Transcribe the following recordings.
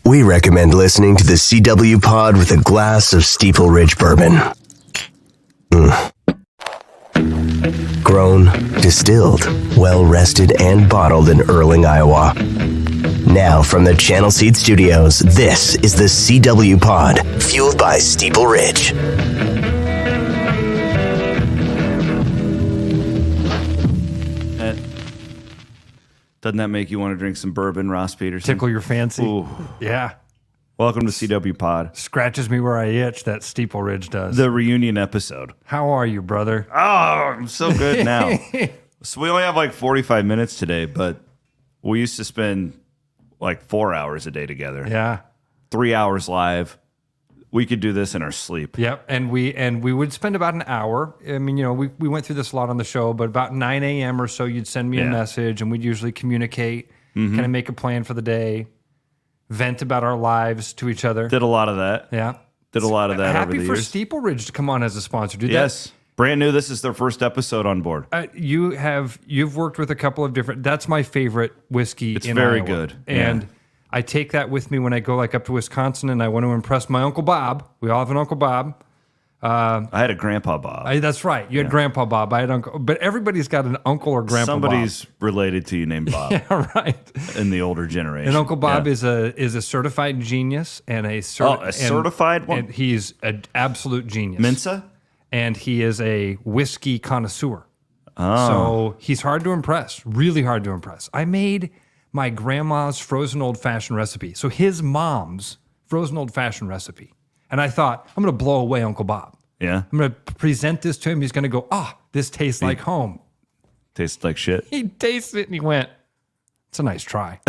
we recommend listening to the CW Pod with a glass of Steeple Ridge bourbon. Grown, distilled, well-rested, and bottled in Erling, Iowa. Now from the Channel Seed Studios, this is the CW Pod, fueled by Steeple Ridge. Doesn't that make you want to drink some bourbon, Ross Peterson? Tickle your fancy? Ooh. Yeah. Welcome to CW Pod. Scratches me where I itch, that Steeple Ridge does. The reunion episode. How are you, brother? Oh, I'm so good now. So we only have like 45 minutes today, but we used to spend like 4 hours a day together. Yeah. 3 hours live. We could do this in our sleep. Yep. And we would spend about an hour. I mean, you know, we went through this a lot on the show, but about 9 a.m. or so, you'd send me a message and we'd usually communicate, kind of make a plan for the day, vent about our lives to each other. Did a lot of that. Yeah. Did a lot of that over the years. Happy for Steeple Ridge to come on as a sponsor. Yes. Brand new. This is their first episode on board. You've worked with a couple of different, that's my favorite whiskey It's in very Iowa. good. And I take that with me when I go like up to Wisconsin and I want to impress my Uncle Bob. We all have an Uncle Bob. I had a Grandpa Bob. That's right. You had Grandpa Bob. I had Uncle, but everybody's got an uncle or Grandpa Somebody's Bob. related to you named Bob. Yeah, right. In the older generation. And Uncle Bob is a certified genius and a certified one? And he's an absolute genius. Mensa? And he is a whiskey connoisseur. Oh. So he's hard to impress, really hard to impress. I made my grandma's frozen old-fashioned recipe. So his mom's frozen old-fashioned recipe. And I thought, I'm going to blow away Uncle Bob. Yeah. I'm going to present this to him. He's going to go, this tastes like home. Tastes like shit. He tasted it and he went, it's a nice try.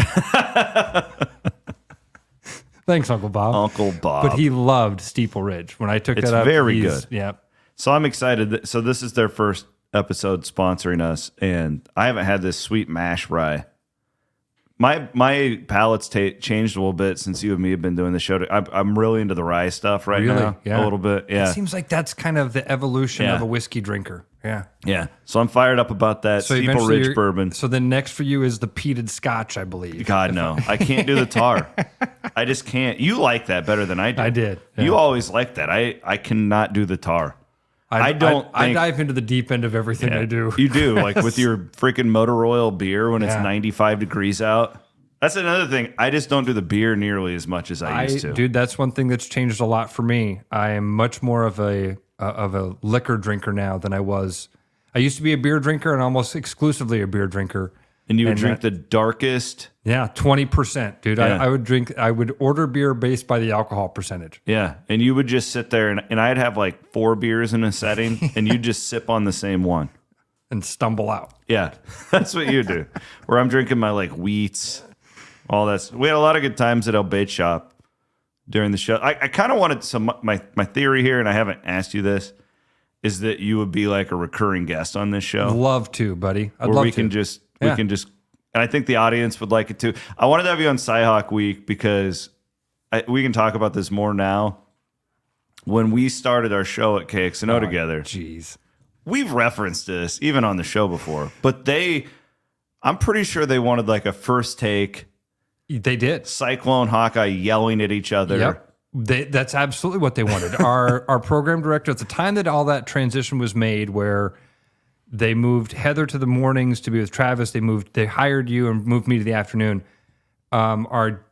Thanks, Uncle Bob. Uncle Bob. But he loved Steeple Ridge. When I took It's that up, very good. Yeah. So I'm excited. So this is their first episode sponsoring us, and I haven't had this sweet mash rye. My palate's changed a little bit since you and me have been doing the show. I'm really into the rye stuff right now. Yeah. A little bit. Yeah. It seems like that's kind of the evolution of a whiskey drinker. Yeah. Yeah. So I'm fired up about that. So Steeple Ridge bourbon. So then next for you is the peated scotch, I believe. God, no. I can't do the tar. I just can't. You like that better than I do. I did. Yeah. You always like that. I cannot do the tar. I dive into the deep end of everything I do. You do, like with your freaking motor oil beer when it's 95 degrees out. That's another thing. I just don't do the beer nearly as much as I used to. Dude, that's one thing that's changed a lot for me. I am much more of a liquor drinker now than I was. I used to be a beer drinker and almost exclusively a beer drinker. And you would drink the darkest. Yeah, 20%, dude. Yeah. I would order beer based by the alcohol percentage. Yeah. And you would just sit there and I'd have like 4 beers in a setting and you'd just sip on the same one. And stumble out. Yeah. That's what you do. Where I'm drinking my like wheats, all that. We had a lot of good times at El Bait Shop during the show. I kind of wanted my theory here, and I haven't asked you this, is that you would be like a recurring guest on this show. Love to, buddy. I'd where love we to. can just and I think the audience would like it too. I wanted to have you on Cyhawk Week because we can talk about this more now. When we started our show at KXnO together, jeez, we've referenced this even on the show before, but I'm pretty sure they wanted like a first take. They did. Cyclone Hawkeye yelling at each other. Yep. That's absolutely what they wanted. Our program director at the time that all that transition was made, where they moved Heather to the mornings to be with Travis. They hired you and moved me to the afternoon. Our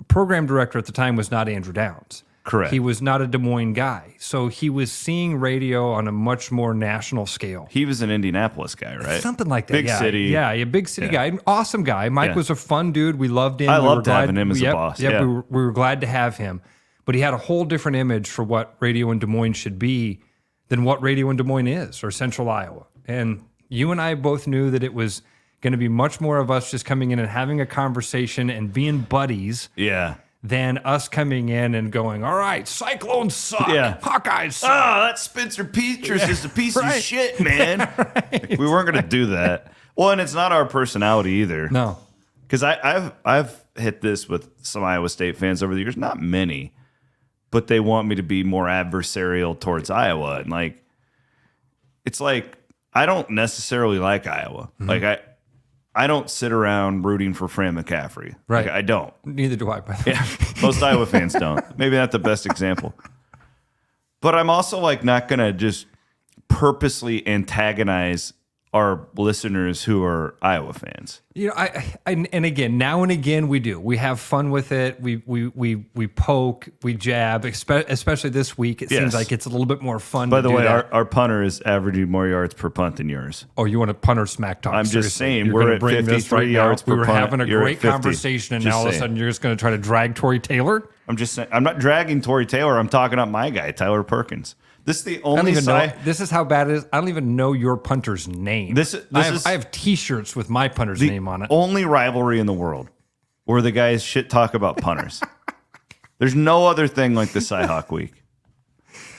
program director at the time was not Andrew Downs. Correct. He was not a Des Moines guy. So he was seeing radio on a much more national scale. He was an Indianapolis guy, right? Something like that. Big city. Yeah, a big city guy. An awesome guy. Mike was a fun dude. We loved him. I loved having him as a boss. Yep, we were glad to have him. But he had a whole different image for what radio in Des Moines should be than what radio in Des Moines is, or Central Iowa. And you and I both knew that it was going to be much more of us just coming in and having a conversation and being buddies. Yeah. Than us coming in and going, all right, Cyclones suck. Yeah. Hawkeyes suck. Oh, that Spencer Peters is a piece of shit, man. Like, we weren't going to do that. Well, and it's not our personality either. No. Because I've hit this with some Iowa State fans over the years, not many, but they want me to be more adversarial towards Iowa. And like, it's like, I don't necessarily like Iowa. Mm-hmm. Like I don't sit around rooting for Fran McCaffrey. Right. Like, I don't. Neither do I, by the way. Yeah, most Iowa fans don't. Maybe not the best example. But I'm also like not going to just purposely antagonize our listeners who are Iowa fans. You know, and again, now and again we do. We have fun with it. We poke, we jab, especially this week. It seems like it's a little bit more fun. By the way, our punter is averaging more yards per punt than yours. Oh, you want a punter smack talk? I'm Seriously. just saying, You're we're gonna at bring this 53 yards per We were punt. having a You're great at 50. conversation, and Just now all of a saying. sudden you're just going to try to drag Tory Taylor? I'm just saying, I'm not dragging Tory Taylor. I'm talking up my guy, Tyler Perkins. This is the only This is how bad it is. I don't even know your punter's name. I have T-shirts with my punter's name on it. Only rivalry in the world where the guys shit talk about punters. There's no other thing like the Cyhawk Week.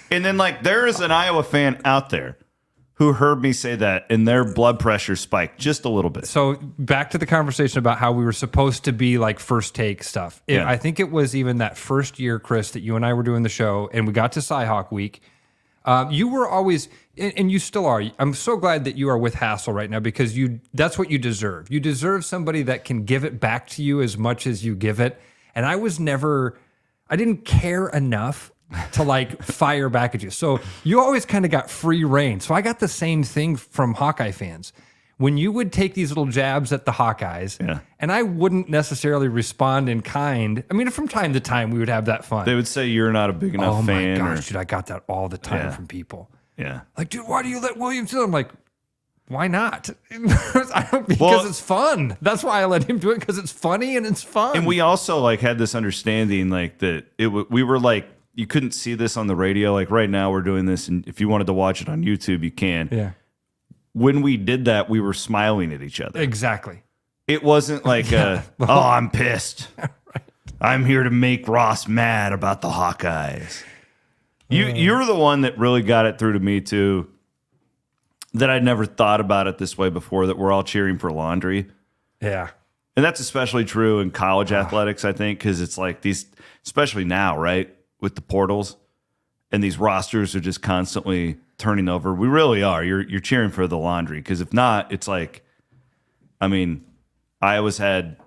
And then like there is an Iowa fan out there who heard me say that and their blood pressure spiked just a little bit. So back to the conversation about how we were supposed to be like first take stuff. Yeah. I think it was even that first year, Chris, that you and I were doing the show and we got to Cyhawk Week. You were always, and you still are. I'm so glad that you are with Hassel right now because that's what you deserve. You deserve somebody that can give it back to you as much as you give it. And I didn't care enough to like fire back at you. So you always kind of got free reign. So I got the same thing from Hawkeye fans. When you would take these little jabs at the Hawkeyes, and I wouldn't necessarily respond in kind. I mean, from time to time, we would have that fun. They would say you're not a big enough fan. Oh my gosh, dude, I got that all the time from people. Yeah. Like, dude, why do you let Williams do it? I'm like, why not? Because it's fun. That's why I let him do it, because it's funny and it's fun. And we also like had this understanding like that we were like, you couldn't see this on the radio. Like right now we're doing this, and if you wanted to watch it on YouTube, you can. Yeah. When we did that, we were smiling at each other. Exactly. It wasn't like, I'm pissed. Right. I'm here to make Ross mad about the Hawkeyes. You're the one that really got it through to me, too, that I'd never thought about it this way before, that we're all cheering for Laundry. Yeah. And that's especially true in college athletics, I think, because it's like these, especially now, right, with the portals, and these rosters are just constantly turning over. We really are. You're cheering for the Laundry, because if not, it's like, I mean, Iowa's had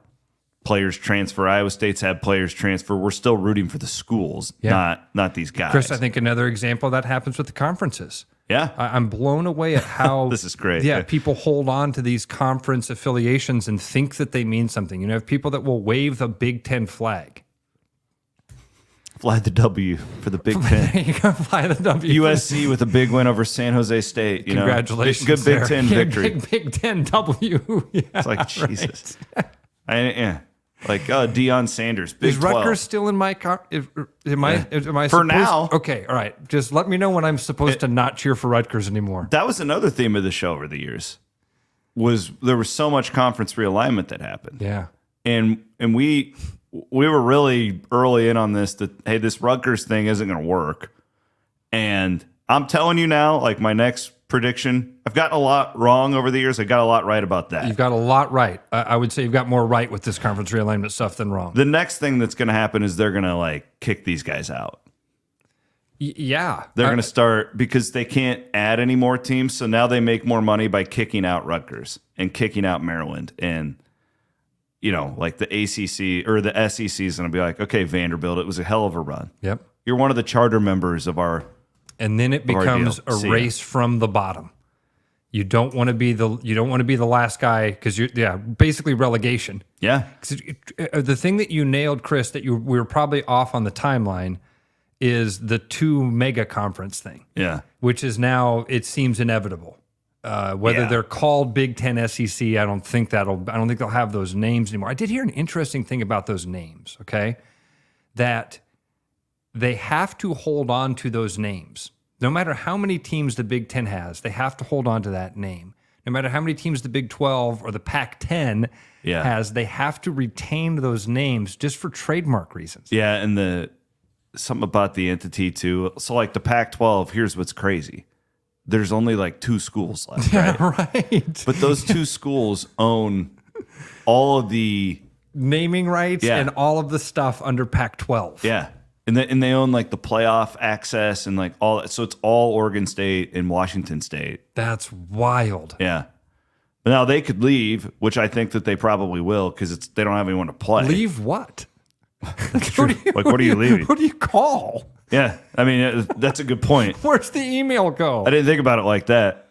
players transfer. Iowa State's had players transfer. We're still rooting for the schools, not these guys. Chris, I think another example of that happens with the conferences. Yeah. I'm blown away at how this is great. Yeah, people hold on to these conference affiliations and think that they mean something. You know, have people that will wave the Big Ten flag. Fly the W for the Big Ten. You gotta fly the W. USC with a big win over San Jose State. Congratulations. Good Big Ten victory. Big Ten W. Yeah, it's like, Jesus. Like Deion Sanders. Big Is Rutgers 12. still in my car? Am I For supposed, now. Okay, all right. Just let me know when I'm supposed to not cheer for Rutgers anymore. That was another theme of the show over the years. There was so much conference realignment that happened. Yeah. And we were really early in on this, that, hey, this Rutgers thing isn't going to work. And I'm telling you now, like my next prediction, I've gotten a lot wrong over the years. I got a lot right about that. You've got a lot right. I would say you've got more right with this conference realignment stuff than wrong. The next thing that's going to happen is they're going to like kick these guys out. Yeah. They're going to start, because they can't add any more teams. So now they make more money by kicking out Rutgers and kicking out Maryland. And, like the ACC or the SEC is going to be like, okay, Vanderbilt, it was a hell of a run. Yep. You're one of the charter members of our. And then it becomes a race from the bottom. You don't want to be the last guy, because basically relegation. Yeah. The thing that you nailed, Chris, that we were probably off on the timeline, is the two mega conference thing. Yeah. Which is now, it seems inevitable. Whether they're called Big Ten, SEC, I don't think they'll have those names anymore. I did hear an interesting thing about those names. Okay, that they have to hold on to those names. No matter how many teams the Big Ten has, they have to hold on to that name. No matter how many teams the Big 12 or the Pac-10 has, they have to retain those names just for trademark reasons. Yeah, and something about the entity too. So like the Pac-12, here's what's crazy. There's only like 2 schools left, right? Right. But those 2 schools own all of the naming rights and all of the stuff under Pac-12. Yeah. And they own like the playoff access and like all that. So it's all Oregon State and Washington State. That's wild. Yeah. Now they could leave, which I think that they probably will because they don't have anyone to play. Leave what? Like, what are you leaving? Who do you call? Yeah, I mean that's a good point. Where's the email go? I didn't think about it like that.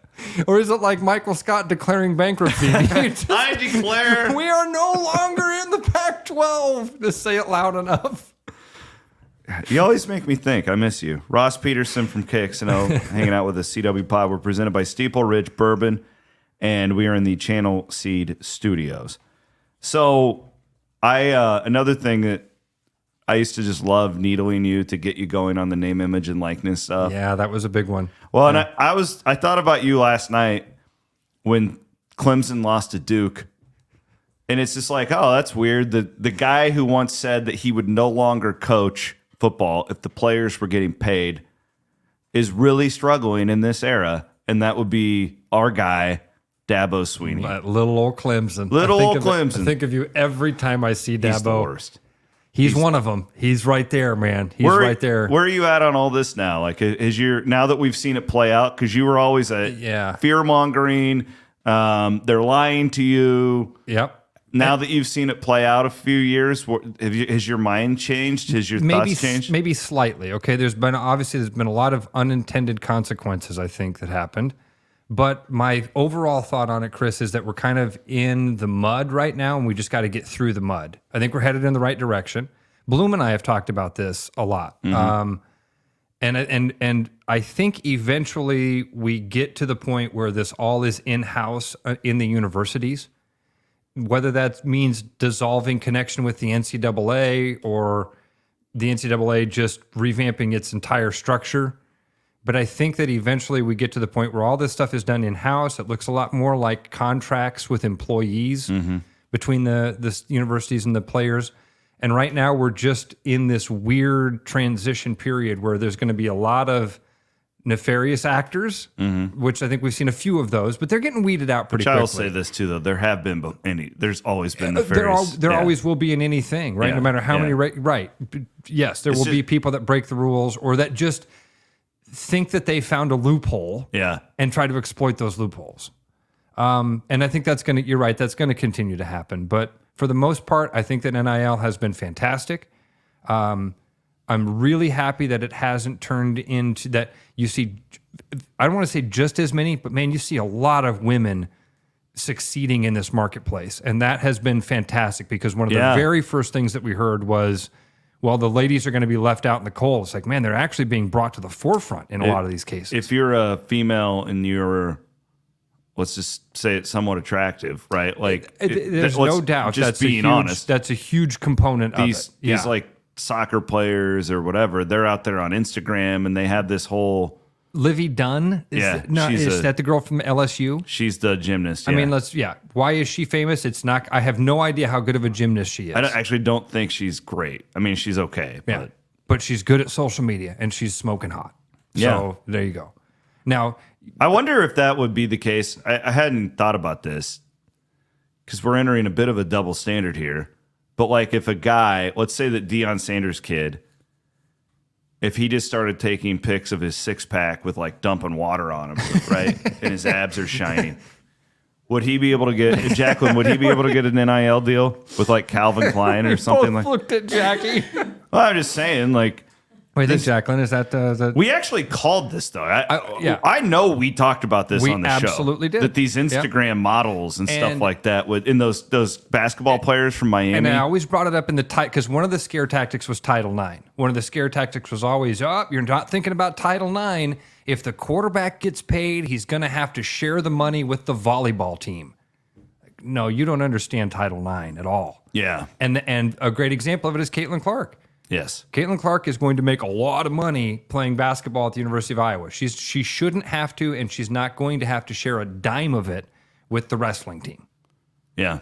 Or is it like Michael Scott declaring bankruptcy? I declare we are no longer in the Pac-12. Just say it loud enough. You always make me think. I miss you. Ross Peterson from KXnO hanging out with the CW Pod. We're presented by Steeple Ridge Bourbon, and we are in the Channel Seed Studios. So another thing that I used to just love needling you to get you going on the name, image, and likeness stuff. Yeah, that was a big one. Well, yeah. And I thought about you last night when Clemson lost to Duke. And it's just like, oh, that's weird. The guy who once said that he would no longer coach football if the players were getting paid is really struggling in this era. And that would be our guy, Dabo Swinney. Little old Clemson. Clemson. I think of you every time I see Dabo. He's the worst. He's one of them. He's right there, man. He's right there. Where are you at on all this now? Like, now that we've seen it play out, because you were always fear mongering. They're lying to you. Yep. Now that you've seen it play out a few years, has your mind changed? Has your thoughts changed? Maybe slightly. Okay, there's been a lot of unintended consequences, I think, that happened. But my overall thought on it, Chris, is that we're kind of in the mud right now, and we just got to get through the mud. I think we're headed in the right direction. Bloom and I have talked about this a lot. Mm-hmm. And I think eventually we get to the point where this all is in-house in the universities, whether that means dissolving connection with the NCAA or the NCAA just revamping its entire structure. But I think that eventually we get to the point where all this stuff is done in-house. It looks a lot more like contracts with employees between the universities and the players. And right now we're just in this weird transition period where there's going to be a lot of nefarious actors, which I think we've seen a few of those, but they're getting weeded out pretty quickly. I will say this too, though. There have been there's always been nefarious. There always will be in anything, right? No matter how many, right. Yes, there will be people that break the rules or that just think that they found a loophole and try to exploit those loopholes. And I think you're right, that's going to continue to happen. But for the most part, I think that NIL has been fantastic. I'm really happy that it hasn't turned into that you see, I don't want to say just as many, but man, you see a lot of women succeeding in this marketplace. And that has been fantastic because one of the very first things that we heard was, well, the ladies are going to be left out in the cold. It's like, man, they're actually being brought to the forefront in a lot of these cases. If you're a female and you're, let's just say it's somewhat attractive, right? Like, there's no doubt. Just being honest, that's a huge component of it. These like soccer players or whatever, they're out there on Instagram and they have this whole. Livy Dunn? Is that the girl from LSU? She's the gymnast. I mean, why is she famous? It's not. I have no idea how good of a gymnast she is. I actually don't think she's great. I mean, she's okay. But she's good at social media and she's smoking hot. So there you go. Now, I wonder if that would be the case. I hadn't thought about this because we're entering a bit of a double standard here. But like if a guy, let's say that Deion Sanders' kid, if he just started taking pics of his six-pack with like dumping water on him, right, and his abs are shining, would he be able to get, Jacqueline, would he be able to get an NIL deal with like Calvin Klein or something like that? Looked at Jackie. Well, I'm just saying, like. Wait, this, Jacqueline, is that we actually called this, though. I know we talked about this on the show. We absolutely did. That these Instagram models and stuff like that, in those basketball players from Miami. And I always brought it up in the because one of the scare tactics was Title IX. One of the scare tactics was always, you're not thinking about Title IX. If the quarterback gets paid, he's going to have to share the money with the volleyball team. No, you don't understand Title IX at all. Yeah. And a great example of it is Caitlin Clark. Yes. Caitlin Clark is going to make a lot of money playing basketball at the University of Iowa. She shouldn't have to, and she's not going to have to share a dime of it with the wrestling team. Yeah.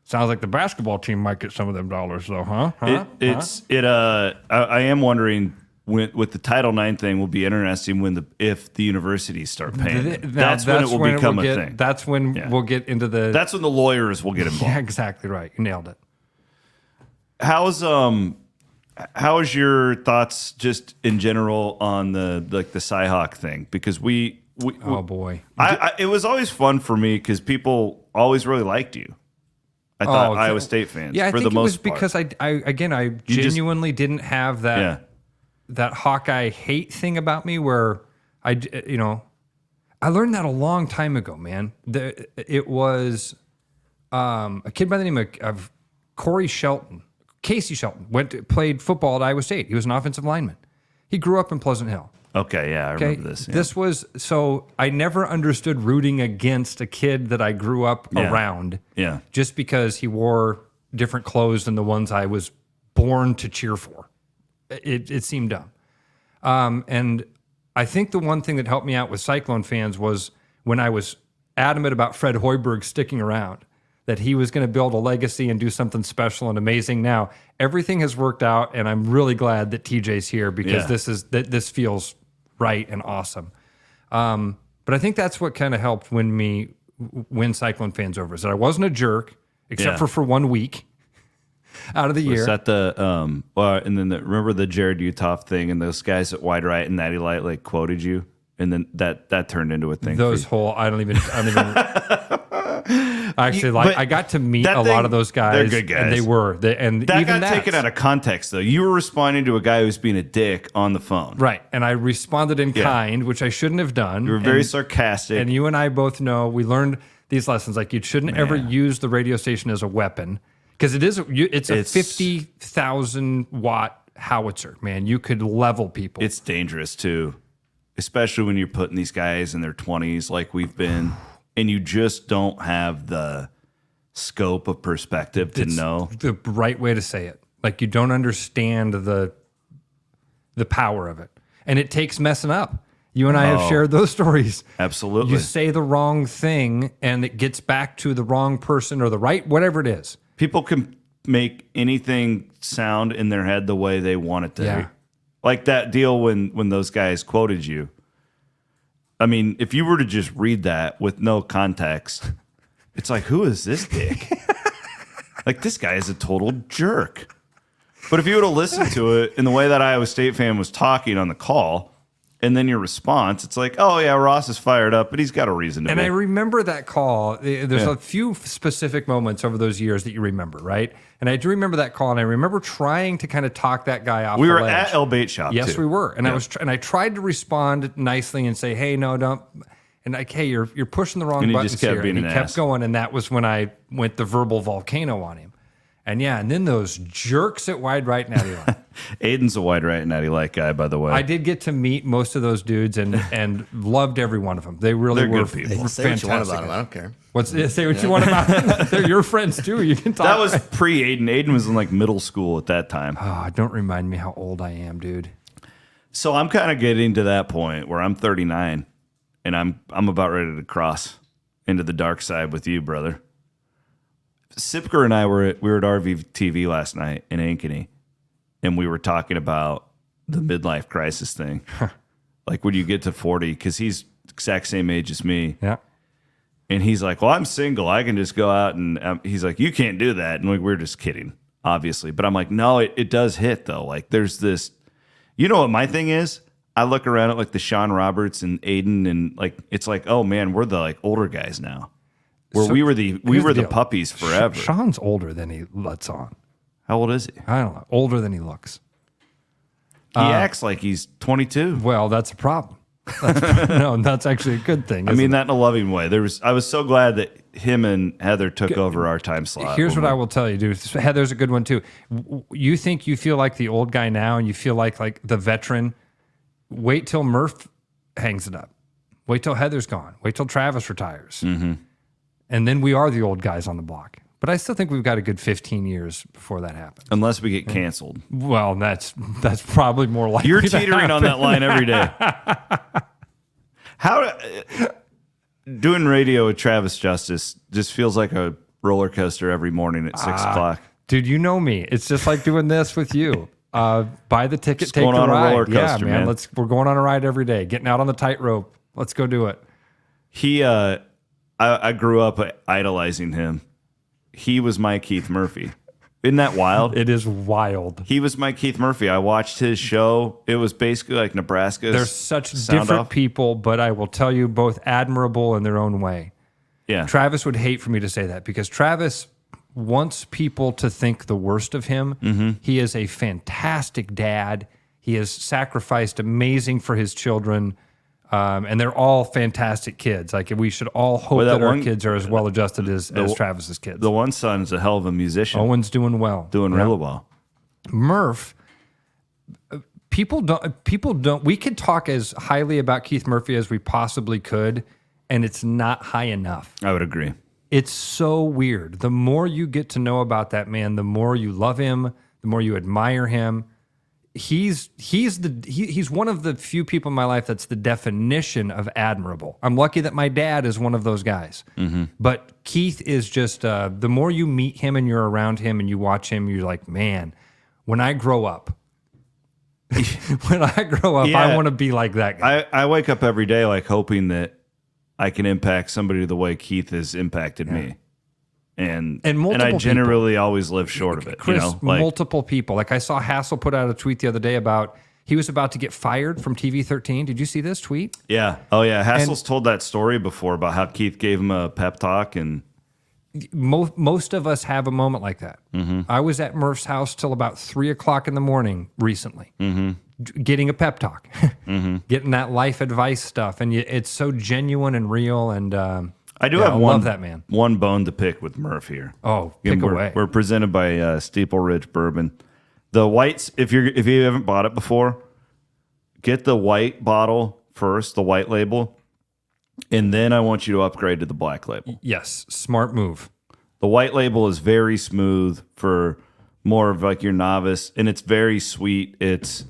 Sounds like the basketball team might get some of them dollars, though, huh? I am wondering with the Title IX thing will be interesting if the universities start paying. That's when it will become a thing. That's when we'll get into the. That's when the lawyers will get involved. Yeah, exactly right. You nailed it. How is your thoughts just in general on the Cyhawk thing? Because we Oh boy. It was always fun for me because people always really liked you. I thought Iowa State fans. Yeah, I for think the it was most part. because I genuinely didn't have that Hawkeye hate thing about me where I learned that a long time ago, man. It was a kid by the name of Casey Shelton, played football at Iowa State. He was an offensive lineman. He grew up in Pleasant Hill. Okay, yeah, I remember this. Yeah. This was, so I never understood rooting against a kid that I grew up around. Yeah. Just because he wore different clothes than the ones I was born to cheer for. It seemed dumb. And I think the one thing that helped me out with Cyclone fans was when I was adamant about Fred Hoiberg sticking around, that he was going to build a legacy and do something special and amazing. Now, everything has worked out, and I'm really glad that TJ's here because this feels right and awesome. But I think that's what kind of helped win Cyclone fans over, is that I wasn't a jerk, except for 1 week out of the year. Was that and then remember the Jared Uthoff thing and those guys at Wide Right and Natty Light like quoted you, and then that turned into a thing. I don't even actually I got to meet a lot of those guys. They're good guys. And they were. That got taken out of context though. You were responding to a guy who was being a dick on the phone. Right. And I responded in kind, which I shouldn't have done. You were very sarcastic. And you and I both know, we learned these lessons. Like, you shouldn't ever use the radio station as a weapon, because it's a 50,000 watt howitzer, man. You could level people. It's dangerous too, especially when you're putting these guys in their 20s like we've been, and you just don't have the scope of perspective to know the right way to say it. Like, you don't understand the power of it, and it takes messing up. You and I have shared those stories. Absolutely. You say the wrong thing, and it gets back to the wrong person or the right, whatever it is. People can make anything sound in their head the way they want it to. Yeah. Like that deal when those guys quoted you. I mean, if you were to just read that with no context, it's like, who is this dick? Like, this guy is a total jerk. But if you would have listened to it in the way that Iowa State fan was talking on the call, and then your response, it's like, oh, yeah, Ross is fired up, but he's got a reason to And be. I remember that call. There's a few specific moments over those years that you remember, right? And I do remember that call, and I remember trying to kind of talk that guy off. We were the ledge. at El Bait Shop, Yes, too. we were. And I tried to respond nicely and say, hey, no, don't. And like, hey, you're pushing the wrong And he buttons just kept here. being And he an kept ass. going, and that was when I went the verbal volcano on him. And then those jerks at Wide Right and Natty Light. Aiden's a Wide Right and Natty Light guy, by the way. I did get to meet most of those dudes and loved every one of them. They really They're were good people. were Say what you want fantastic. about them. I don't care. Say what you want about them. They're your friends too. You can talk. That was pre-Aiden. Aiden was in like middle school at that time. Oh, don't remind me how old I am, dude. So I'm kind of getting to that point where I'm 39, and I'm about ready to cross into the dark side with you, brother. Sipker and I were at RVTV last night in Ankeny, and we were talking about the midlife crisis thing. Like when you get to 40, because he's exact same age as me. Yeah. And he's like, well, I'm single. I can just go out and he's like, you can't do that. And we're just kidding, obviously. But I'm like, no, it does hit though. Like there's this, you know what my thing is? I look around at like the Sean Roberts and Aiden, and like, it's like, oh man, we're the like older guys now. Where we were the deal. puppies forever. Sean's older than he lets on. How old is he? I don't know. Older than he looks. He acts like he's 22. Well, that's a problem. That's actually a good thing. I mean that in a loving way. I was so glad that him and Heather took over our time slot. Here's what I will tell you, dude. Heather's a good one too. You think you feel like the old guy now, and you feel like the veteran. Wait till Murph hangs it up. Wait till Heather's gone. Wait till Travis retires. Mm-hmm. And then we are the old guys on the block. But I still think we've got a good 15 years before that happens. Unless we get canceled. Well, that's probably more likely. You're teetering on that line every day. Doing radio with Travis Justice just feels like a roller coaster every morning at 6 o'clock. Dude, you know me. It's just like doing this with you. Buy the ticket, Just take going the on a ride. roller coaster, yeah, man. We're going on a ride every day. Getting out on the tightrope. Let's go do it. I grew up idolizing him. He was my Keith Murphy. Isn't that wild? It is wild. He was my Keith Murphy. I watched his show. It was basically like Nebraska's. They're such sound different off. people, but I will tell you, both admirable in their own way. Yeah. Travis would hate for me to say that because Travis wants people to think the worst of him. Mm-hmm. He is a fantastic dad. He has sacrificed amazing for his children. And they're all fantastic kids. Like we should all hope Well, that our one- kids are as well adjusted as Travis's kids. The one son's a hell of a musician. Owen's doing well. Doing really well. Murph, people don't, we could talk as highly about Keith Murphy as we possibly could, and it's not high enough. I would agree. It's so weird. The more you get to know about that man, the more you love him, the more you admire him. He's one of the few people in my life that's the definition of admirable. I'm lucky that my dad is one of those guys. Mm-hmm. But Keith is just the more you meet him and you're around him and you watch him, you're like, man, when I grow up, I want to be like that guy. I wake up every day like hoping that I can impact somebody the way Keith has impacted me. And multiple I generally always live short of it. Chris, you know, like, multiple people. Like I saw Hassel put out a tweet the other day about he was about to get fired from TV 13. Did you see this tweet? yeah. Oh, yeah. Hassel's told that story before about how Keith gave him a pep talk. And Most of us have a moment like that. Mm-hmm. I was at Murph's house till about 3 o'clock in the morning recently, getting a pep talk, getting that life advice stuff. And it's so genuine and real. And I do I have love that man. one bone to pick with Murph here. Oh, Again, pick away. We're presented by Steeple Ridge Bourbon. The whites, if you haven't bought it before, get the white bottle first, the white label, and then I want you to upgrade to the black label. Yes, smart move. The white label is very smooth for more of like your novice, and it's very sweet. It's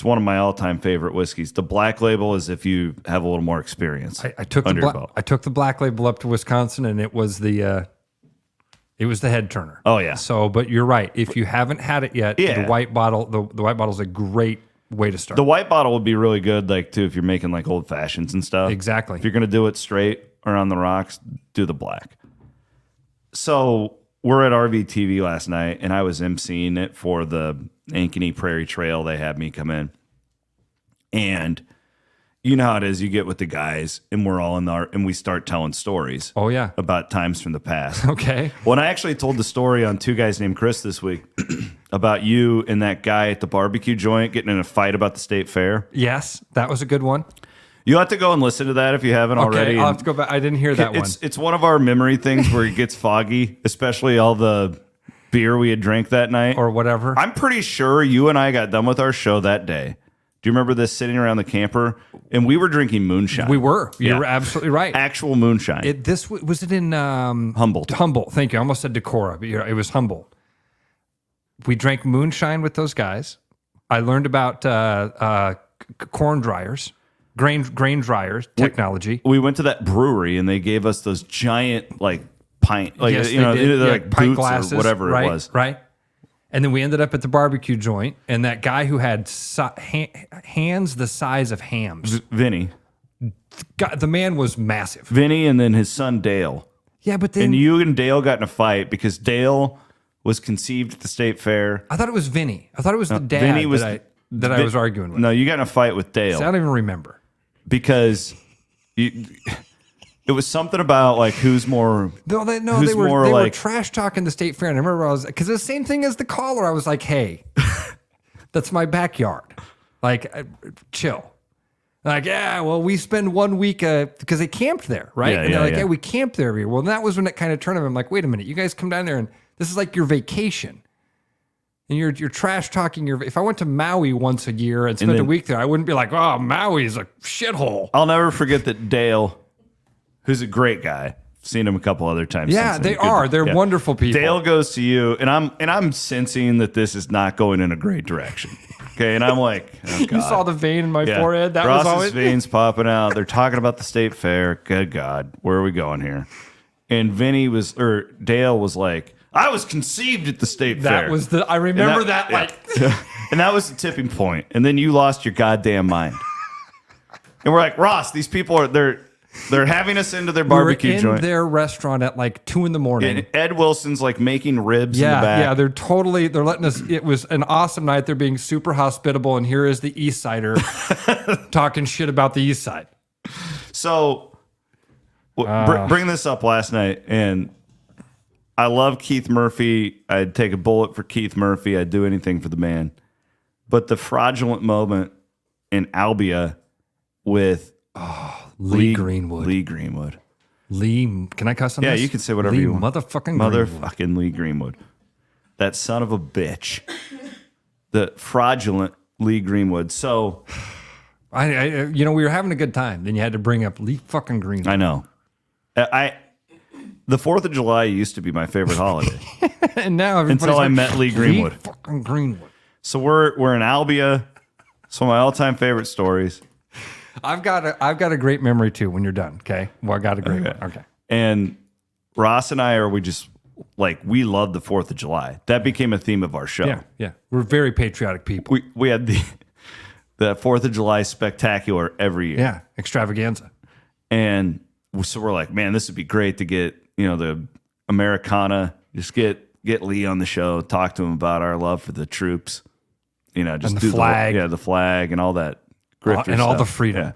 one of my all-time favorite whiskeys. The black label is if you have a little more experience. I took the black label up to Wisconsin, and it was the head turner. Oh yeah. So, but you're right. If you haven't had it yet, Yeah. the white bottle is a great way to start. The white bottle would be really good, like too, if you're making like old fashions and stuff. Exactly. If you're gonna do it straight or on the rocks, do the black. So we're at RVTV last night, and I was emceeing it for the Ankeny Prairie Trail. They had me come in, and you know how it is. You get with the guys, and we're all and we start telling stories. Oh yeah. About times from the past. Okay. When I actually told the story on Two Guys Named Chris this week about you and that guy at the barbecue joint getting in a fight about the state fair. Yes, that was a good one. You'll have to go and listen to that if you haven't already. Okay, I'll have to go back. I didn't hear that one. It's one of our memory things where it gets foggy, especially all the beer we had drank that night. Or whatever. I'm pretty sure you and I got done with our show that day. Do you remember this sitting around the camper? And we were drinking moonshine. We were. You Yeah. were absolutely right. Actual moonshine. Was it in Humboldt. Humboldt. Thank you. I almost said Decorah, but it was Humboldt. We drank moonshine with those guys. I learned about corn dryers, grain dryers technology. We went to that brewery and they gave us those giant like pint, like Yes, you know, they did. either Yeah, like pint boots glasses, or whatever right, it was. Right. And then we ended up at the barbecue joint, and that guy who had hands the size of hams. Vinny, God, the man was massive. Vinny, and then his son Dale. Yeah, but then And you and Dale got in a fight because Dale was conceived at the state fair. I thought it was Vinny. I thought it was the dad Vinny was that I was arguing with. No, you got in a fight with Dale See, I don't even remember. because it was something about like who's more. Who's They were more they were like- trash talking the state fair. And I remember I was because the same thing as the caller. I was like, "Hey, that's my backyard. Like, chill." Like, yeah, well, we spend 1 week because they camped there, right? Yeah, and they're yeah, like, yeah. "Hey, we camped there every year." Well, that was when it kind of turned. I'm like, "Wait a minute, you guys come down there and this is like your vacation." And you're trash talking your. If I went to Maui once a year and spent a week there, I wouldn't be like, "Oh, Maui's a shithole." I'll never forget that Dale, who's a great guy, seen him a couple other times. Yeah, since then. they are. They're wonderful people. Dale goes to you, and I'm sensing that this is not going in a great direction. Okay, and I'm like, oh, God. You saw the vein in my Yeah. forehead. That Ross's was always veins popping out. They're talking about the state fair. Good God, where are we going here? And Dale was like, I was conceived at the state fair. That was I remember that like. And that was the tipping point. And then you lost your goddamn mind. And we're like, Ross, these people They're having us into their We were barbecue in joint. their restaurant at like 2 in the morning. And Ed Wilson's like making ribs in the back. Yeah, they're letting us. It was an awesome night. They're being super hospitable, and here is the East Sider talking shit about the East Side. So, bring this up last night, and I love Keith Murphy. I'd take a bullet for Keith Murphy. I'd do anything for the man. But the fraudulent moment in Albia with Lee Greenwood. Lee Greenwood. Lee, can I cuss on Yeah, this? you can say whatever Lee you want. Motherfucking Lee Greenwood. That son of a bitch. The fraudulent Lee Greenwood. So, we were having a good time. Then you had to bring up Lee fucking Greenwood. I know. The 4th of July used to be my favorite holiday. And now Until I met Lee Greenwood. Lee fucking Greenwood. So we're in Albia. It's one of my all-time favorite stories. I've got a great memory too when you're done. Okay. Well, I got a great one. Okay. And Ross and I we just like, we love the 4th of July. That became a theme of our show. Yeah. Yeah. We're very patriotic people. We had the 4th of July spectacular every year. Yeah. Extravaganza. And so we're like, man, this would be great to get, the Americana, just get Lee on the show, talk to him about our love for the troops, just and the do flag. the flag and all that grifter And all stuff. the freedom. Yeah.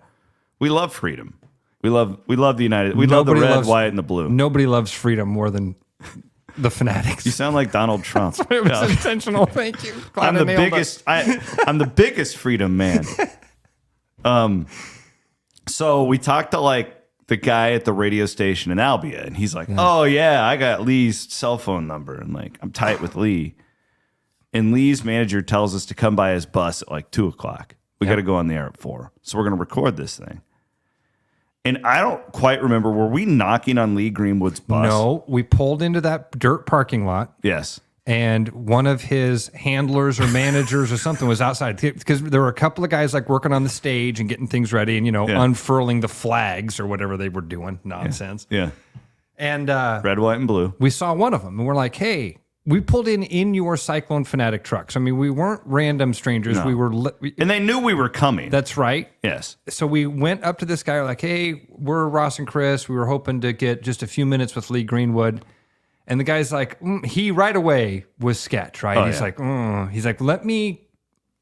We love freedom. We love the United. We love the red, white, and the blue. Nobody loves freedom more than the fanatics. You sound like Donald Trump. It was intentional. Thank you. Glad I'm I the nailed biggest. I'm the biggest freedom man. So we talked to like the guy at the radio station in Albia, and he's like, "Oh yeah, I got Lee's cell phone number, and like I'm tight with Lee." And Lee's manager tells us to come by his bus at like 2:00. We got to go on the air at 4, so we're gonna record this thing. And I don't quite remember. Were we knocking on Lee Greenwood's bus? No, we pulled into that dirt parking lot. Yes. And one of his handlers or managers or something was outside because there were a couple of guys like working on the stage and getting things ready and, unfurling the flags or whatever they were doing. Nonsense. Yeah. And Red, white, and blue. we saw one of them and we're like, hey, we pulled in your Cyclone Fanatic trucks. I mean, we weren't random strangers. No. We were. And they knew we were coming. That's right. Yes. So we went up to this guy. We're like, hey, we're Ross and Chris. We were hoping to get just a few minutes with Lee Greenwood. And the guy's like, he right away was sketch, right? He's like, I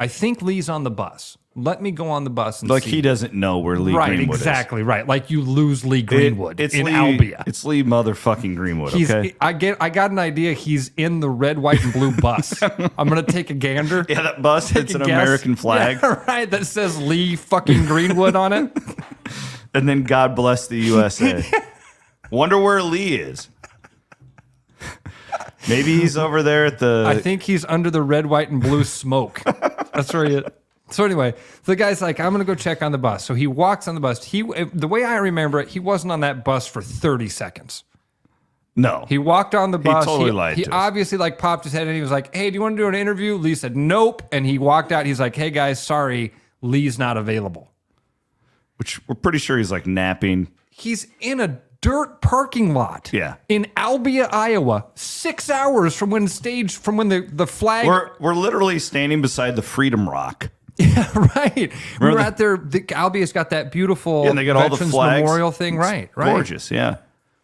think Lee's on the bus. Let me go on the bus and see. He doesn't know where Lee Greenwood is. Exactly, right. Like you lose Lee Greenwood it's in Lee, Albia. It's Lee motherfucking Greenwood, okay? I got an idea. He's in the red, white, and blue bus. I'm going to take a gander. Yeah, that bus hits an guess. American flag. Yeah, right, that says Lee fucking Greenwood on it. And then God bless the USA. Wonder where Lee is. Maybe he's over there at the... I think he's under the red, white, and blue smoke. That's where he is. So anyway, the guy's like, I'm going to go check on the bus. So he walks on the bus. The way I remember it, he wasn't on that bus for 30 seconds. No. He walked on the bus. He totally lied He to us. obviously like popped his head and he was like, hey, do you want to do an interview? Lee said, nope. And he walked out. He's like, hey, guys, sorry, Lee's not available. Which we're pretty sure he's like napping. He's in a dirt parking lot. Yeah. In Albia, Iowa, 6 hours from when the flag... We're literally standing beside the Freedom Rock. Yeah, right. We were out there. Albia's got that beautiful and they got all the Veterans flags. Memorial thing. Right. Gorgeous, yeah.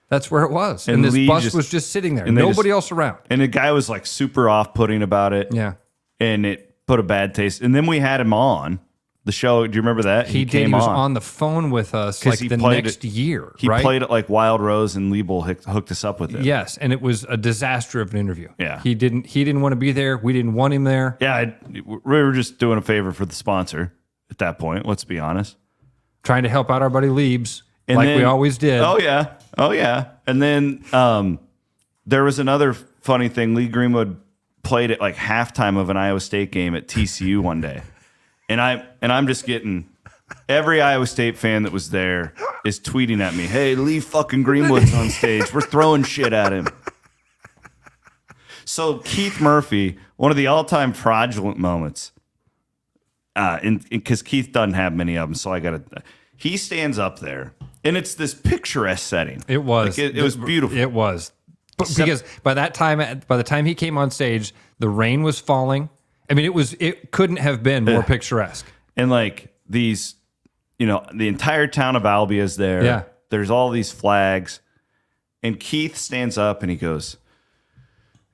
That's where it was. And this Lee bus was just sitting there. and they Nobody else around. And the guy was like super off-putting about it. Yeah. And it put a bad taste. And then we had him on the show. Do you remember that? He did. He was on the phone with us like the next year. He right? played it like Wild Rose, and Liebel hooked us up with it. Yes, and it was a disaster of an interview. Yeah. He didn't want to be there. We didn't want him there. Yeah, we were just doing a favor for the sponsor at that point. Let's be honest. Trying to help out our buddy Liebs, And like then- we always did. Oh yeah. And then there was another funny thing. Lee Greenwood played at like halftime of an Iowa State game at TCU one day, and I'm just getting every Iowa State fan that was there is tweeting at me, "Hey, Lee fucking Greenwood's on stage. We're throwing shit at him." So Keith Murphy, one of the all-time fraudulent moments, because Keith doesn't have many of them, so I got to. He stands up there, and it's this picturesque setting. It was. Like, it was beautiful. It was. But because by the time he came on stage, the rain was falling. I mean, it couldn't have been more picturesque. And like these, the entire town of Albia is there. Yeah. There's all these flags. And Keith stands up and he goes,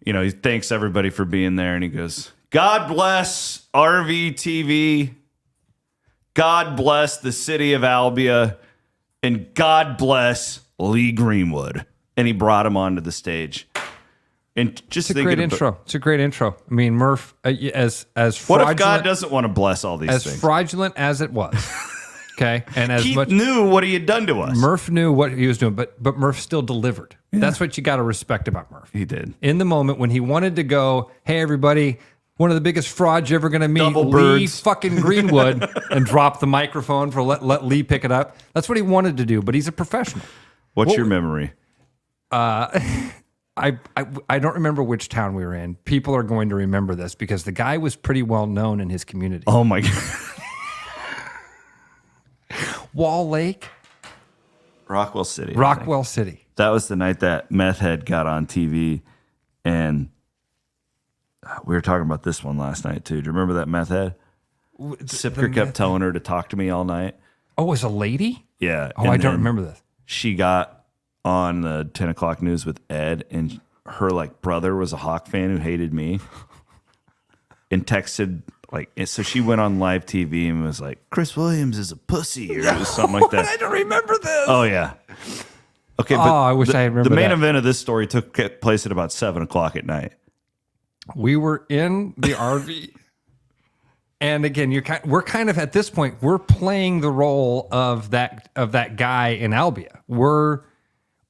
he thanks everybody for being there. And he goes, God bless RVTV. God bless the city of Albia. And God bless Lee Greenwood. And he brought him onto the stage. And just it's a great intro. It's a great intro. I mean, Murph, as what if God doesn't want to bless all these things? As fraudulent as it was. Okay. And as Keith knew what he had done to us. Murph knew what he was doing, but Murph still delivered. Yeah. That's what you got to respect about Murph. He did. In the moment when he wanted to go, hey, everybody, one of the biggest frauds you're ever going to meet, Lee fucking Greenwood, and drop the microphone for let Lee pick it up. That's what he wanted to do, but he's a professional. What's your memory? I don't remember which town we were in. People are going to remember this because the guy was pretty well known in his community. Oh, my God. Wall Lake? Rockwell City. Rockwell City. That was the night that Meth Head got on TV, and we were talking about this one last night, too. Do you remember that Meth Head? Sipker kept telling her to talk to me all night. Oh, it was a lady? Yeah. Oh, I don't remember this. She got on the 10 o'clock news with Ed, and her brother was a Hawk fan who hated me and texted so she went on live TV and was like, Chris Williams is a pussy or something like that. I don't remember this. Oh, yeah. Okay, but I wish I remember the main that. event of this story took place at about 7 o'clock at night. We were in the RV. And again, we're kind of at this point, we're playing the role of that guy in Albia. We're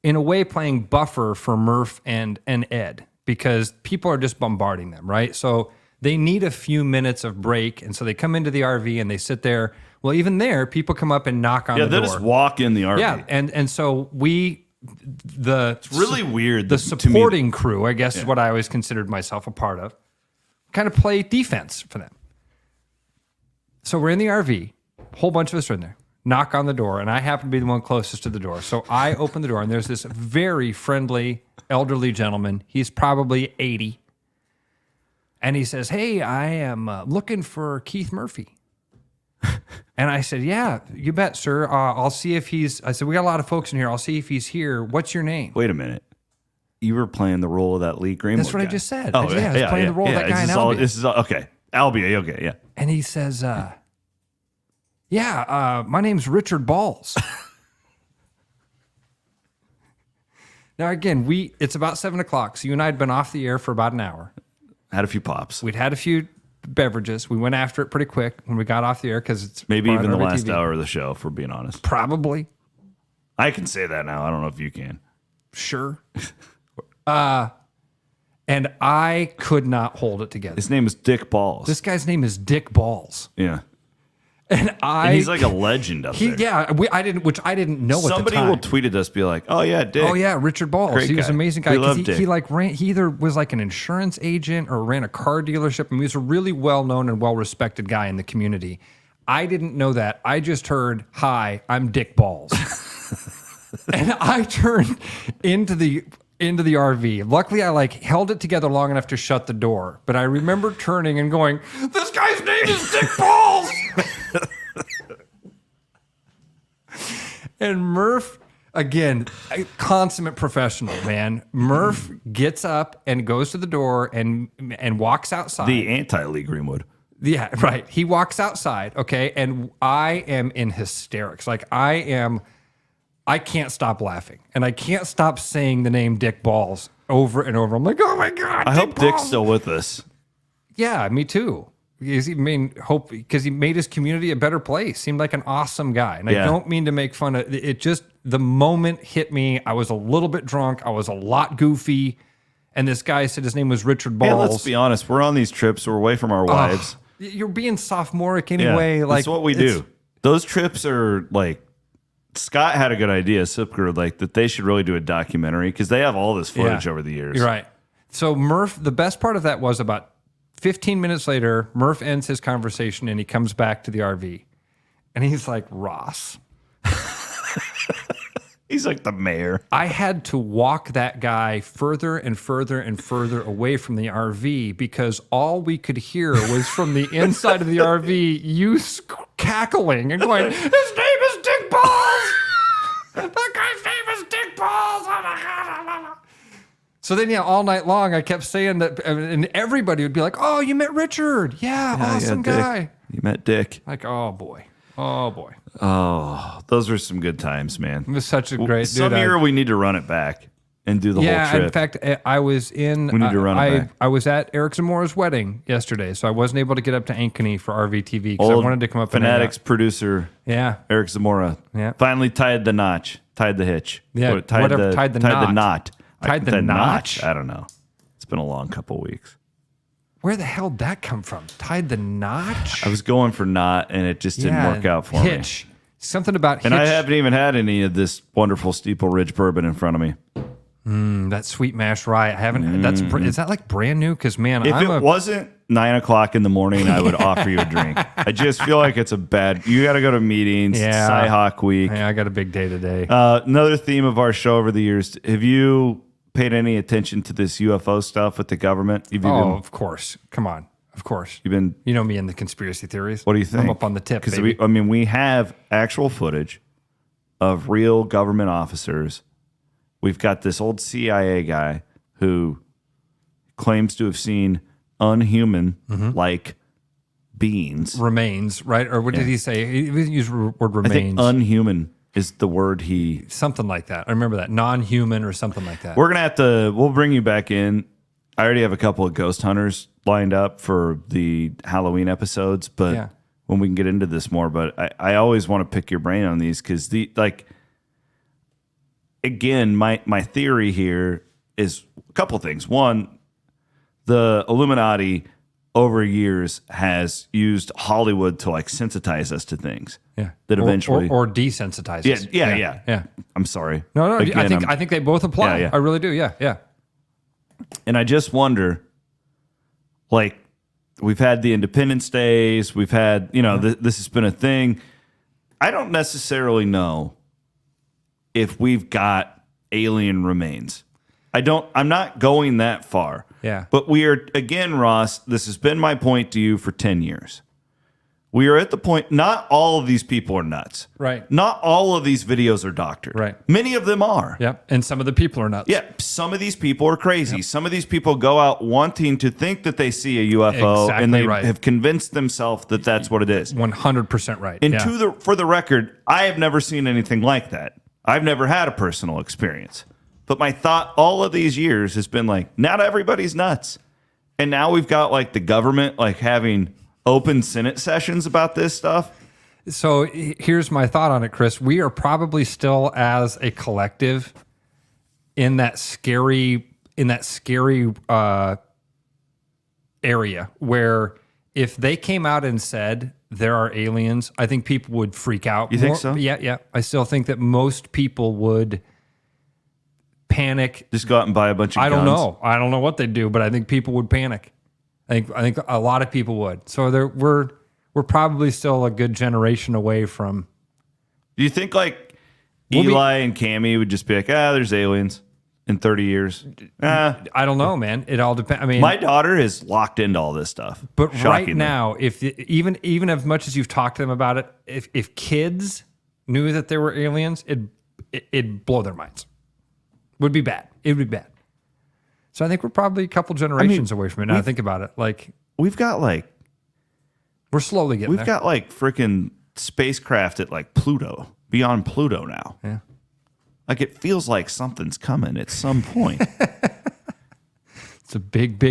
in a way playing buffer for Murph and Ed because people are just bombarding them, right? So they need a few minutes of break, and so they come into the RV and they sit there. Well, even there, people come up and knock on the door. Yeah, they just walk in the RV. Yeah, and so it's really weird. The supporting crew, I guess, is what I always considered myself a part of, kind of play defense for them. So we're in the RV, a whole bunch of us are in there, knock on the door, and I happen to be the one closest to the door. So I open the door, and there's this very friendly, elderly gentleman. He's probably 80. And he says, hey, I am looking for Keith Murphy. And I said, yeah, you bet, sir. I'll see if I said, we got a lot of folks in here. I'll see if he's here. What's your name? Wait a minute. You were playing the role of that Lee Greenwood That's what guy. I just said. Oh, I was playing the role of that guy in Albia. This is all, okay. Albia, okay, yeah. And he says, my name's Richard Balls. Now, again, it's about 7 o'clock, so you and I had been off the air for about an hour. Had a few pops. We'd had a few beverages. We went after it pretty quick when we got off the air because it's maybe even the last RVTV. hour of the show, if we're being honest. Probably. I can say that now. I don't know if you can. Sure. And I could not hold it together. His name is Dick Balls. This guy's name is Dick Balls. Yeah. And he's like a legend up there. Yeah, I didn't know at the time. Somebody will tweet at us, be like, "Oh yeah, Dick. Oh yeah, Richard Balls. Great he was guy. an amazing guy. We love Dick. He either was like an insurance agent or ran a car dealership. I mean, he was a really well known and well respected guy in the community. I didn't know that. I just heard, "Hi, I'm Dick Balls," and I turned into the RV. Luckily, I held it together long enough to shut the door. But I remember turning and going, "This guy's name is Dick Balls." And Murph, again, a consummate professional, man. Murph gets up and goes to the door and walks outside. The anti-Lee Greenwood. Yeah, right. He walks outside, okay? And I am in hysterics. I can't stop laughing. And I can't stop saying the name Dick Balls over and over. I'm like, oh my God, I hope Dick's still with us. Yeah, me too. Because he made his community a better place. Seemed like an awesome guy. And I don't mean to make fun of it. Just the moment hit me. I was a little bit drunk. I was a lot goofy. And this guy said his name was Richard Balls. Yeah, let's be honest. We're on these trips. We're away from our wives. You're being sophomoric anyway. Yeah, that's what we do. Those trips are Scott had a good idea, Sipker, that they should really do a documentary because they have all this footage over the years. You're right. So Murph, the best part of that was about 15 minutes later, Murph ends his conversation and he comes back to the RV. And he's like, Ross. He's like the mayor. I had to walk that guy further and further and further away from the RV because all we could hear was from the inside of the RV, you cackling and going, his name is Dick Balls. That So then, all night long, I kept saying that, and everybody would be like, "Oh, you met Richard? Yeah, awesome guy." Dick. You met Dick. Like, oh boy. Oh, those were some good times, man. It was such a great. Some year we need to run it back and do the whole trip. In fact, I was in. We need to run it back. I was at Eric Zamora's wedding yesterday, so I wasn't able to get up to Ankeny for RVTV because I wanted to come up. Fanatics producer. Yeah. Eric Zamora. Yeah. Finally tied the notch. Tied the hitch. Yeah. Tied the knot. Tied the notch. I don't know. It's been a long couple weeks. Where the hell did that come from? Tied the notch? I was going for knot, and it just didn't work out for hitch. me. Something about hitch. And I haven't even had any of this wonderful Steeple Ridge bourbon in front of me. That sweet mash rye. I haven't. Is that like brand new? Because man, if it wasn't 9 o'clock in the morning, I would offer you a drink. I just feel like it's a bad. You got to go to meetings. Yeah. Cy-Hawk week. Yeah, I got a big day today. Another theme of our show over the years. Have you paid any attention to this UFO stuff with the government? Of course. Come on. Of course. You know me and the conspiracy theories. What do you think? I'm up on the tip, because baby. we have actual footage of real government officers. We've got this old CIA guy who claims to have seen unhuman like beings. Remains, right? Or what did he say? He used the word remains. I think unhuman is the word something like that. I remember that. Non-human or something like that. We're going to we'll bring you back in. I already have a couple of ghost hunters lined up for the Halloween episodes, but when we can get into this more, but I always want to pick your brain on these because again, my theory here is a couple things. One, the Illuminati over years has used Hollywood to sensitize us to things. Yeah. That eventually or desensitize us. Yeah. I'm sorry. No. Again, I think they both apply. Yeah. I really do. Yeah. And I just wonder, we've had the Independence Days, we've had, this has been a thing. I don't necessarily know if we've got alien remains. I'm not going that far. Yeah. But we are, again, Ross, this has been my point to you for 10 years. We are at the point, not all of these people are nuts. Right. Not all of these videos are doctored. Right. Many of them are. Yep. And some of the people are nuts. Yeah. Some of these people are crazy. Yep. Some of these people go out wanting to think that they see a UFO and they have convinced themselves that that's what it is. 100% right. And for the record, I have never seen anything like that. I've never had a personal experience. But my thought all of these years has been not everybody's nuts. And now we've got the government having open Senate sessions about this stuff. So here's my thought on it, Chris. We are probably still as a collective in that scary area where if they came out and said there are aliens, I think people would freak out. You think so? Yeah. I still think that most people would panic. Just go out and buy a bunch of guns. I don't know what they'd do, but I think people would panic. I think a lot of people would. So we're probably still a good generation away from. Do you think Eli and Cammy would just be there's aliens in 30 years? I don't know, man. It all depends. I mean, my daughter is locked into all this stuff. But right now, if even as much as you've talked to them about it, if kids knew that there were aliens, it'd blow their minds. Would be bad. It would be bad. So I think we're probably a couple generations away from it. Now I think about it. We've got we're slowly getting there. We've got freaking spacecraft at Pluto, beyond Pluto now. Yeah. It feels like something's coming at some point. It's a big.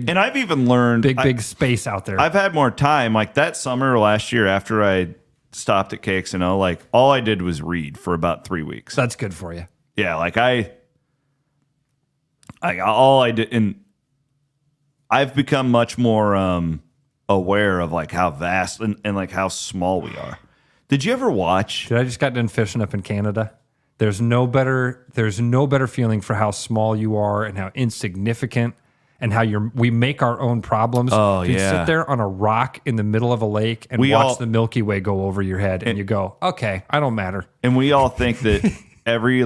And I've even learned big space out there. I've had more time. That summer last year after I stopped at KXnO, all I did was read for about 3 weeks. That's good for you. Yeah, all I did, and I've become much more aware of how vast and how small we are. Did you ever watch? I just got done fishing up in Canada. There's no better feeling for how small you are and how insignificant and how we make our own problems. Oh, you yeah. sit there on a rock in the middle of a lake and watch the Milky Way go over your head, and you go, okay, I don't matter. And we all think that every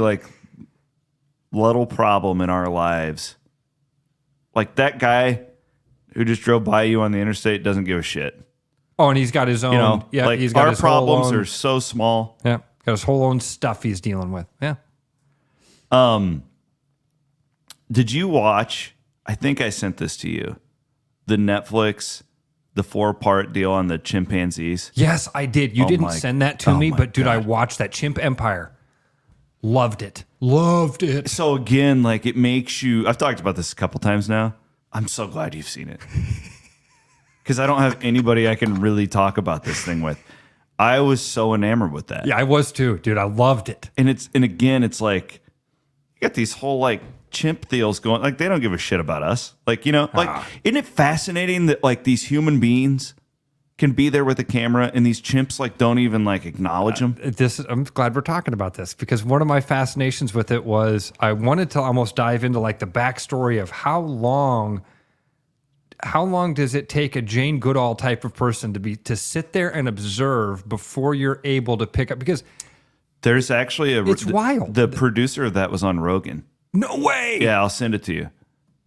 little problem in our lives, that guy who just drove by you on the interstate doesn't give a shit. Oh, and he's got his own. He's got our his problems are so small. Yeah, got his whole own stuff he's dealing with. Yeah. Did you watch? I think I sent this to you. The Netflix, the 4-part deal on the chimpanzees. Yes, I did. You didn't send that to me, but dude, God. I watched that Chimp Empire. Loved it. Loved it. So again, like it makes you. I've talked about this a couple times now. I'm so glad you've seen it because I don't have anybody I can really talk about this thing with. I was so enamored with that. Yeah, I was too, dude. I loved it. And again, it's like you got these whole like chimp deals going. Like they don't give a shit about us. Like isn't it fascinating that like these human beings can be there with a camera and these chimps like don't even like acknowledge them? I'm glad we're talking about this because one of my fascinations with it was I wanted to almost dive into like the backstory of how long does it take a Jane Goodall type of person to sit there and observe before you're able to pick up? Because there's actually it's wild. The producer of that was on Rogan. No way. Yeah, I'll send it to you.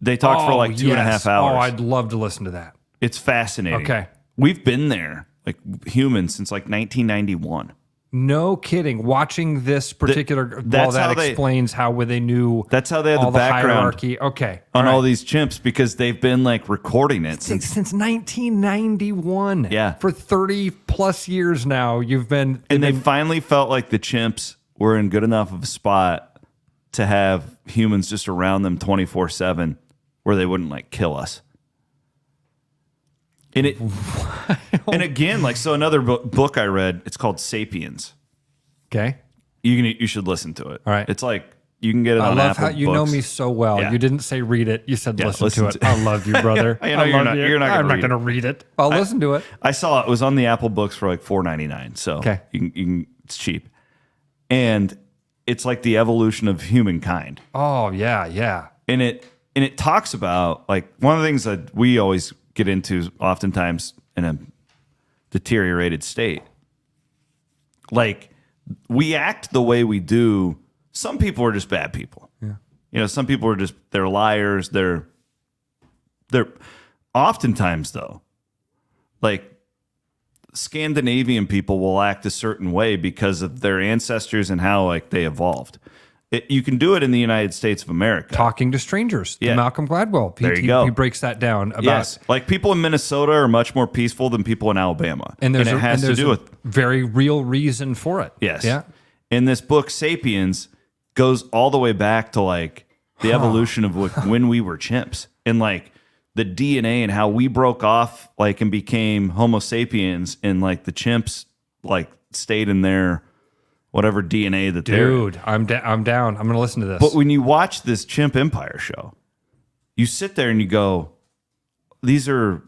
They talked for like 2.5 hours. Oh, I'd love to listen to that. It's fascinating. Okay. We've been there, like humans, since like 1991. No kidding. Watching this particular, explains how they knew. That's how they had all the background hierarchy. Okay, on all these chimps because they've been like recording it since 1991. Yeah, for 30 plus years now, you've been. And they finally felt like the chimps were in good enough of a spot to have humans just around them 24/7, where they wouldn't like kill us. And it, and again, like so, another book I read, it's called *Sapiens*. Okay, you should listen to it. All right, it's like you can get it. I on love Apple how you know Books. me so well. Yeah. You didn't say read it. You said listen to it. I love you, brother. I know you're not I'm not going to read it. I'll listen to it. I saw it was on the Apple Books for like $4.99. So okay, you can, it's cheap, and it's like the evolution of humankind. Oh yeah. And it talks about like one of the things that we always get into oftentimes in a deteriorated state. Like we act the way we do. Some people are just bad people. Yeah. Some people are they're liars. They're oftentimes though, like Scandinavian people will act a certain way because of their ancestors and how like they evolved. You can do it in the United States of America. Talking to strangers. Yeah. Malcolm Gladwell. There you go. He breaks that down. About, yes. Like people in Minnesota are much more peaceful than people in Alabama. And it has to do with very real reason for it. Yes. Yeah. In this book, *Sapiens* goes all the way back to like the evolution of like when we were chimps and like the DNA and how we broke off like and became Homo sapiens and like the chimps like stayed in their whatever DNA that they're. Dude, I'm down. I'm going to listen to this. But when you watch this Chimp Empire show, you sit there and you go, these are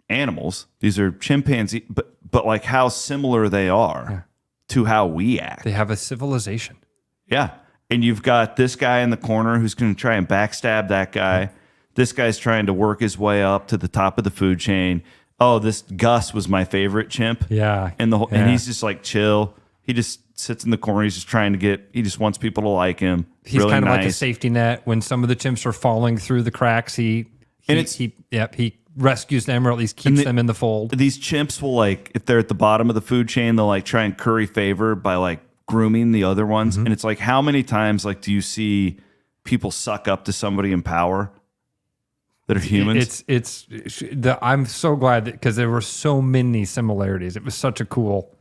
animals. These are chimpanzees, but like how similar they are to how we act. They have a civilization. Yeah. And you've got this guy in the corner who's going to try and backstab that guy. This guy's trying to work his way up to the top of the food chain. Oh, this Gus was my favorite chimp. Yeah. And and he's just like chill. He just sits in the corner. He's just trying to he just wants people to like him. He's really kind of nice. like a safety net. When some of the chimps are falling through the cracks, he rescues them or at least keeps them in the fold. These chimps will like, if they're at the bottom of the food chain, they'll like try and curry favor by like grooming the other ones. Mm-hmm. And it's like, how many times like do you see people suck up to somebody in power that are humans? I'm so glad that because there were so many similarities. It was such a cool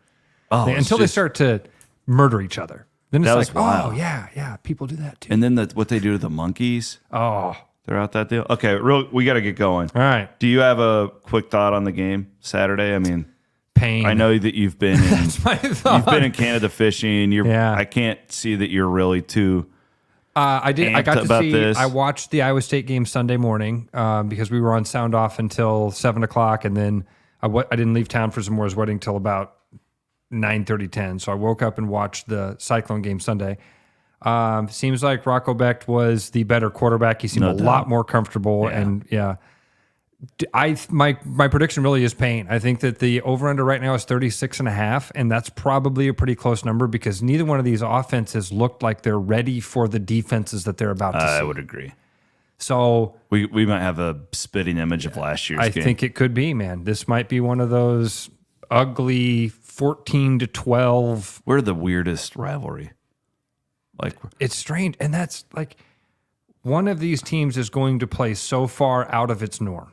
thing, until they start to murder each other. Then it's like, wild. Oh yeah, people do that too. And then what they do to the monkeys. Oh, they're out that deal. Okay, we got to get going. All right. Do you have a quick thought on the game Saturday? I mean, pain. I know that you've been in, That's my thought. you've been in Canada fishing. I can't see that you're really too. I did. I got to see. This. I watched the Iowa State game Sunday morning because we were on sound off until 7:00, and then I didn't leave town for Zamora's wedding till about 9:30, 10. So I woke up and watched the Cyclone game Sunday. Seems like Rocco Becht was the better quarterback. He seemed a lot more comfortable, and my prediction really is pain. I think that the over-under right now is 36.5, and that's probably a pretty close number because neither one of these offenses looked like they're ready for the defenses that they're about to see. I would agree. So we might have a spitting image of last year's game. I think it could be, man. This might be one of those ugly 14-12. We're the weirdest rivalry. Like it's strange, and that's like one of these teams is going to play so far out of its norm.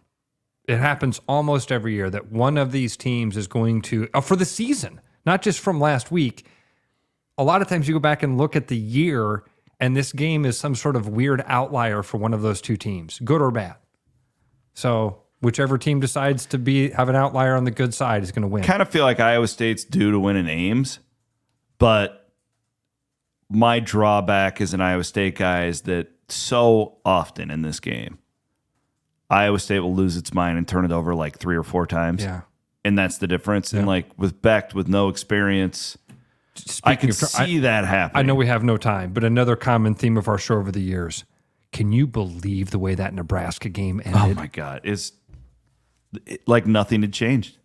It happens almost every year that one of these teams is going to, for the season, not just from last week. A lot of times you go back and look at the year, and this game is some sort of weird outlier for one of those two teams, good or bad. So whichever team decides to have an outlier on the good side is going to win. Kind of feel like Iowa State's due to win in Ames, but my drawback as an Iowa State guy is that so often in this game, Iowa State will lose its mind and turn it over like 3 or 4 times. Yeah. And that's the difference. Yeah. And like with Becht, with no experience, I can see that happening. I know we have no time, but another common theme of our show over the years. Can you believe the way that Nebraska game ended? Oh my God. It's like nothing had changed.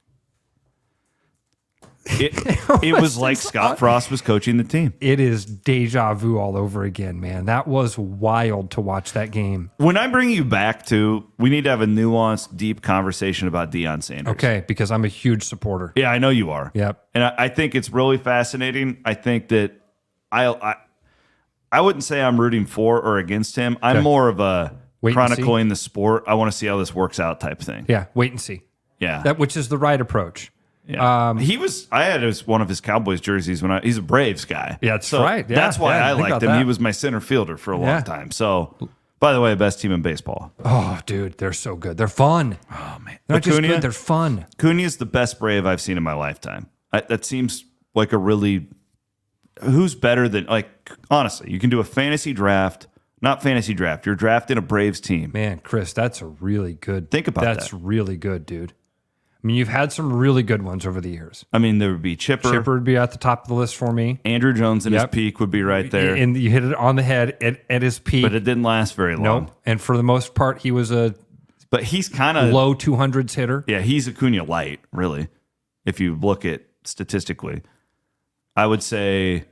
It was like Scott Frost was coaching the team. It is deja vu all over again, man. That was wild to watch that game. When I bring you back to, we need to have a nuanced, deep conversation about Deion Sanders. Okay, because I'm a huge supporter. Yeah, I know you are. Yep. And I think it's really fascinating. I think that I wouldn't say I'm rooting for or against him. I'm more of a chronicling the sport. I want to see how this works out type thing. Yeah, wait and see. Yeah. Which is the right approach. Yeah. I had one of his Cowboys jerseys he's a Braves guy. Yeah, that's right. Yeah, that's why I liked him. That. He was my center fielder for a long time. So, by the way, best team in baseball. Oh, dude, they're so good. They're fun. Oh, man. They're not just good, they're fun. Cunha's the best Brave I've seen in my lifetime. That seems like a really, who's better than, like, honestly, you can do a fantasy draft, not fantasy draft. You're drafting a Braves team. Man, Chris, that's a really good. Think about that. That's really good, dude. I mean, you've had some really good ones over the years. I mean, there would be Chipper. Chipper would be at the top of the list for me. Andrew Jones in his peak would be right there. And you hit it on the head at his peak. But it didn't last very long. Nope. And for the most part, he was but he's kind of low 200s hitter. Yeah, he's a Cunha light, really, if you look at statistically. I would say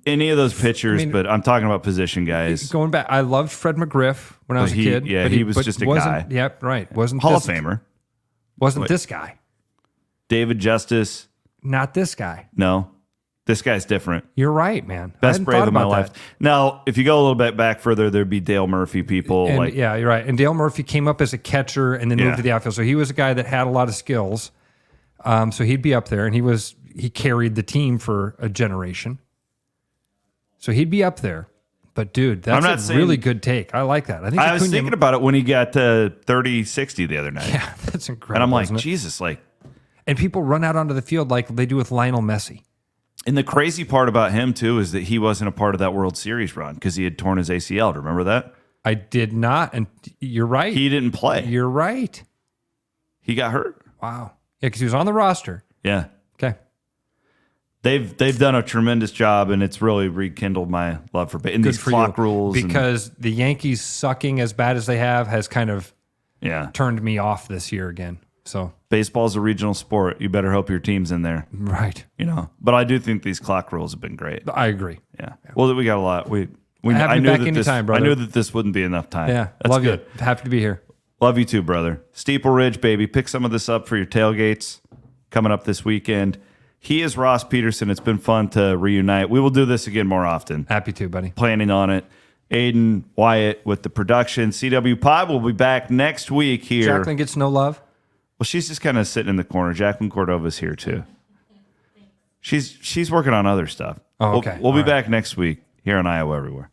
any of those pitchers, but I'm talking about position guys. Going back, I loved Fred McGriff when I was a kid. Yeah, he was just a guy. Yep, right. Wasn't Hall of Famer. Wasn't this guy. David Justice. Not this guy. No. This guy's different. You're right, man. Best Brave of my life. Now, if you go a little bit back further, there'd be Dale Murphy people. Yeah, you're right. And Dale Murphy came up as a catcher and then moved to the outfield. So he was a guy that had a lot of skills. So he'd be up there, and he carried the team for a generation. So he'd be up there. But, dude, that's a really good take. I like that. I was thinking about it when he got to 30-60 the other night. Yeah, that's incredible. And I'm like, Jesus, like. And people run out onto the field like they do with Lionel Messi. And the crazy part about him, too, is that he wasn't a part of that World Series run because he had torn his ACL. Remember that? I did not. And you're right. He didn't play. You're right. He got hurt. Wow. Yeah, because he was on the roster. Yeah. Okay. They've done a tremendous job, and it's really rekindled my love for baseball. And these clock rules. Because the Yankees sucking as bad as they have has kind of turned me off this year again. So baseball's a regional sport. You better hope your team's in there. Right. But I do think these clock rules have been great. I agree. Yeah. Well, we got a lot. I knew that anytime, brother. I knew that this wouldn't be enough time. Yeah. That's love good. you. Happy to be here. Love you too, brother. Steeple Ridge, baby. Pick some of this up for your tailgates coming up this weekend. He is Ross Peterson. It's been fun to reunite. We will do this again more often. Happy to, buddy. Planning on it. Aiden Wyatt with the production. CW Pod will be back next week here. Jacqueline gets no love? Well, she's just kind of sitting in the corner. Jacqueline Cordova's here too. She's working on other stuff. Oh, okay. We'll be back next week here on Iowa Everywhere.